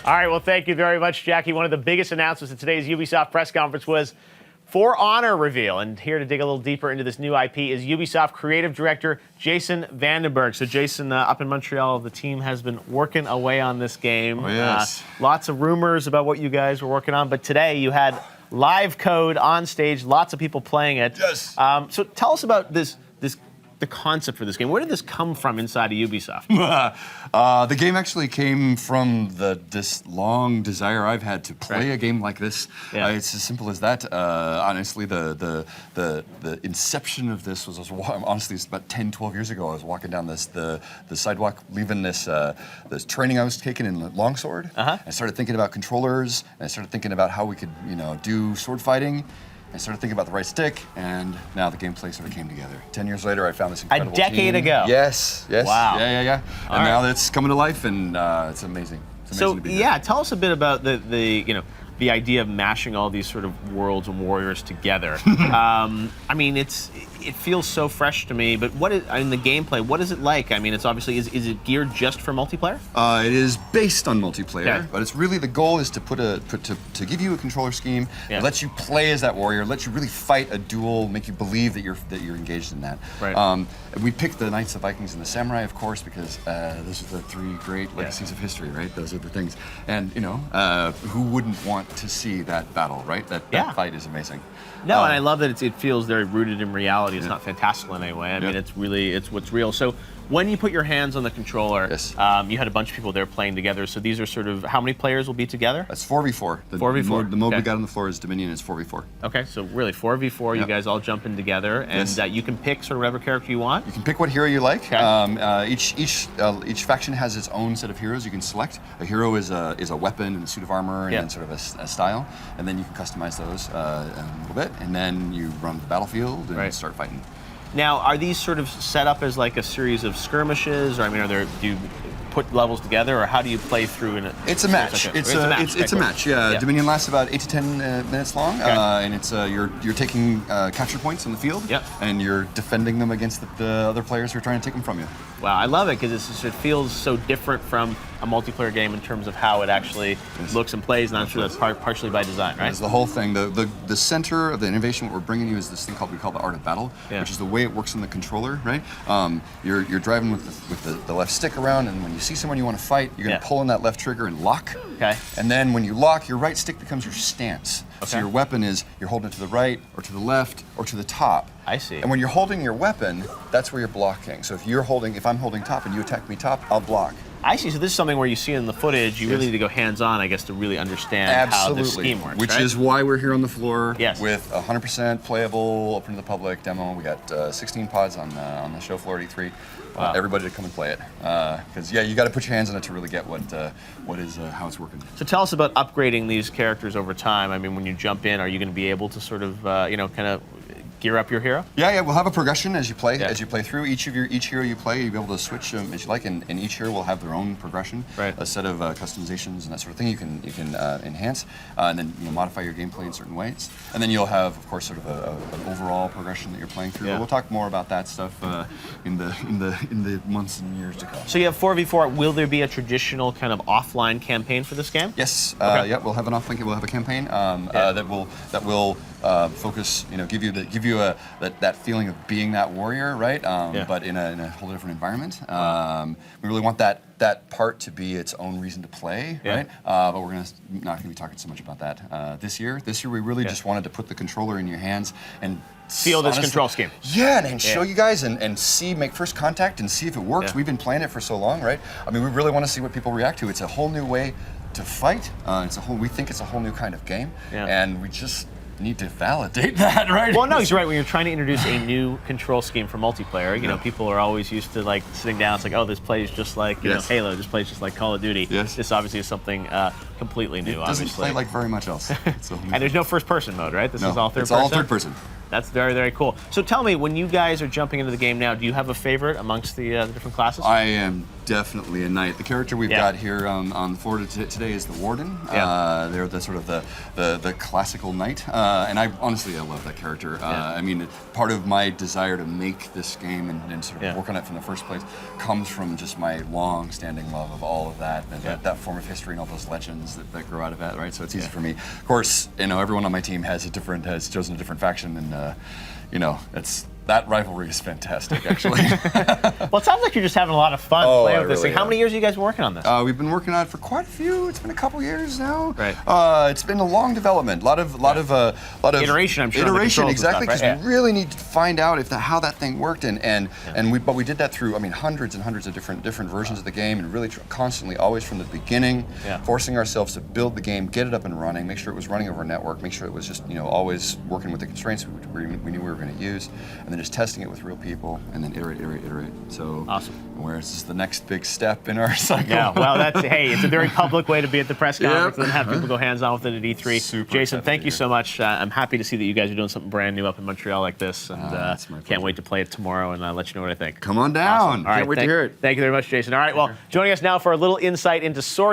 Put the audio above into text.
All right, well, thank you very much, Jackie. One of the biggest announcements at today's Ubisoft press conference was For Honor reveal. And here to dig a little deeper into this new IP is Ubisoft creative director Jason Vandenberg. So, Jason, up in Montreal, the team has been working away on this game. Oh, yes. Lots of rumors about what you guys were working on, but today you had live code on stage, lots of people playing it. Yes. So tell us about the concept for this game. Where did this come from inside of Ubisoft? The game actually came from this long desire I've had to play a game like this. Yeah. It's as simple as that. Honestly, the inception of this was honestly it's about 10, 12 years ago. I was walking down the sidewalk, leaving this training I was taking in Longsword. I started thinking about controllers, and I started thinking about how we could do sword fighting. I started thinking about the right stick, and now the gameplay sort of came together. 10 years later, I found this incredible A decade team. ago. Yes. Wow. Yeah. And now it's coming to life, and it's amazing. It's amazing to be here. Tell us a bit about the idea of mashing all these sort of worlds and warriors together. I mean, it feels so fresh to me, but in the gameplay, what is it like? I mean, it's obviously, is it geared just for multiplayer? It is based on multiplayer, Okay. but it's really the goal is to to give you a controller scheme that lets you play as that warrior, lets you really fight a duel, make you believe that you're engaged in that. Right. We picked the Knights, the Vikings, and the Samurai, of course, because those are the three great legacies of history, right? Those are the things, and who wouldn't want to see that battle, right? That fight is amazing. No, and I love that it feels very rooted in reality. It's not fantastical in any way. I mean, it's what's real. So when you put your hands on the controller, you had a bunch of people there playing together. So these are sort of, how many players will be together? That's 4v4. 4v4. The mode we got on the floor is Dominion, is 4v4. Okay, so really 4v4, you guys all jump in together, and you can pick sort of whatever character you want. You can pick what hero you like. Okay. Each faction has its own set of heroes you can select. A hero is a weapon and a suit of armor and then sort of a style, and then you can customize those a little bit, and then you run the battlefield and start fighting. Now, are these sort of set up as like a series of skirmishes, or I mean, do you put levels together, or how do you play through in it? It's a match. It's a match. Yeah. Dominion lasts about 8 to 10 minutes long, and it's you're taking capture points on the field, and you're defending them against the other players who are trying to take them from you. Wow, I love it because it feels so different from a multiplayer game in terms of how it actually looks and plays, and I'm sure that's partially by design, right? It's the whole thing. The center of the innovation, what we're bringing you is this thing we call the art of battle, which is the way it works on the controller, right? You're driving with the left stick around, and when you see someone you want to fight, you're going to pull on that left trigger and lock. Okay. And then when you lock, your right stick becomes your stance. Okay. So your weapon is, you're holding it to the right, or to the left, or to the top. I see. And when you're holding your weapon, that's where you're blocking. So if I'm holding top and you attack me top, I'll block. I see. So this is something where you see in the footage, you really need to go hands-on, I guess, to really understand how the scheme works, Which is why we're here on the floor with 100% playable, open to the public demo. We got 16 pods on the show floor at E3. Everybody to come and play it, because you got to put your hands on it to really get how it's working. So tell us about upgrading these characters over time. I mean, when you jump in, are you going to be able to sort of, kind of gear up your hero? Yeah. We'll have a progression as you play. As you play through each hero you play, you'll be able to switch as you like, and each hero will have their own progression, a set of customizations and that sort of thing. You can enhance and then modify your gameplay in certain ways, and then you'll have, of course, sort of an overall progression that you're playing through. We'll talk more about that stuff in the months and years to come. So you have 4v4. Will there be a traditional kind of offline campaign for this game? Yes. We'll have an offline. We'll have a campaign that will focus. Give you that feeling of being that warrior, right? But in a whole different environment. We really want that part to be its own reason to play, right? But we're not going to be talking so much about that this year. This year we really just wanted to put the controller in your hands and feel this control scheme. Yeah, and show you guys and make first contact and see if it works. We've been playing it for so long, right? I mean, we really want to see what people react to. It's a whole new way to fight. We think it's a whole new kind of game, and we just need to validate that, right? Well, no, he's right. When you're trying to introduce a new control scheme for multiplayer, people are always used to like sitting down. It's like, oh, this plays just like Halo. This plays just like Call of Duty. This obviously is something completely new. It doesn't play like very much else. And there's no first-person mode, right? This is all third-person. It's all third person. That's very, very cool. So tell me, when you guys are jumping into the game now, do you have a favorite amongst the different classes? I am definitely a knight. The character we've got here on the floor today is the Warden. They're the sort of the classical knight, and I love that character. I mean, part of my desire to make this game and sort of work on it from the first place comes from just my long-standing love of all of that, and that form of history and all those legends that grow out of that, right? So it's easy for me. Of course, everyone on my team has chosen a different faction, and that rivalry is fantastic, actually. Well, it sounds like you're just having a lot of fun playing with this thing. How many years are you guys working on this? We've been working on it for quite a few. It's been a couple years now. Right. It's been a long development. A lot of iteration, I'm sure. Iteration, exactly, because we really need to find out how that thing worked, but we did that through hundreds and hundreds of different versions of the game, and really constantly, always from the beginning, forcing ourselves to build the game, get it up and running, make sure it was running over a network, make sure it was just always working with the constraints we knew we were going to use, and then just testing it with real people, and then iterate. So awesome. Whereas this is the next big step in our cycle. Yeah, well, it's a very public way to be at the press conference and have people go hands-on with it at E3. Super Jason, thank you so much. I'm happy to see that you guys are doing something brand new up in Montreal like this, and can't wait to play it tomorrow and let you know what I think. Come on down. Awesome. All right, Can't wait to hear it. Thank you very much, Jason. All right, well, joining us now for a little insight into Sword